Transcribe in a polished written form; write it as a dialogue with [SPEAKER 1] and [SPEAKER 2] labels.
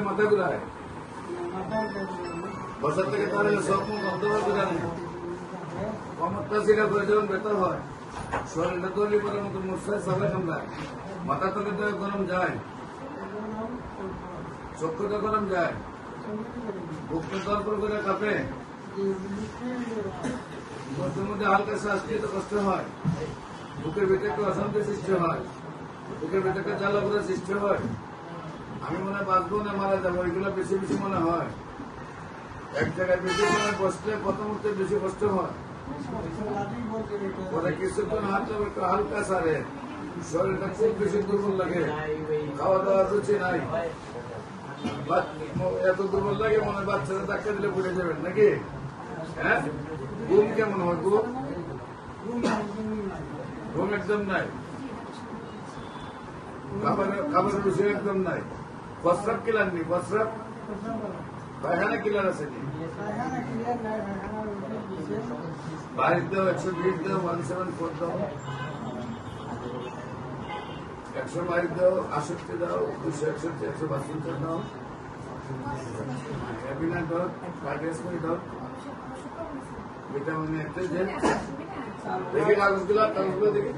[SPEAKER 1] মাথা ঘুরায় বসার থেকে তাহলে সব মুখ অন্তর ঘুরানি ক্ষমতা সেটা করে যখন বেতর হয় শরীরটা তৈরি করার মতো মশায় সবাই কামড়ায় মাথা থেকে তো গরম যায় চক্ষুটা গরম যায় বুকটা তর্পর করে কাঁপে মধ্যে মধ্যে হালকা শ্বাস নিতে কষ্ট হয় বুকের ভিতরে একটু অশান্তি সৃষ্টি হয় বুকের ভিতরে একটা জ্বালা পোড়া সৃষ্টি হয় আমি মনে হয় বাঁচবো না মারা যাবো এগুলো বেশি বেশি মনে হয় এক জায়গায় বেশি সময় বসলে প্রথমত বেশি কষ্ট হয় পরে কিছুক্ষণ হাঁটলে একটু হালকা সারে শরীরটা খুব বেশি দুর্বল লাগে খাওয়া দাওয়ার রুচি নাই এত দুর্বল লাগে মনে হয় বাচ্চারা ধাক্কা দিলে পড়ে যাবেন নাকি হ্যাঁ ঘুম কেমন হয় ঘুম একদম নাই খাবারের রুচি একদম নাই প্রস্রাব কিলার নেই প্রস্রাব পায়খানা কিলার আছে নি বাইশ দাও 120 দাও 174 দাও 122 দাও 68 দাও 261 172 দাও হ্যাপিনা দাও কার্ডিয়াসমি দাও ভিটামিন দেখি কাগজগুলো দেখি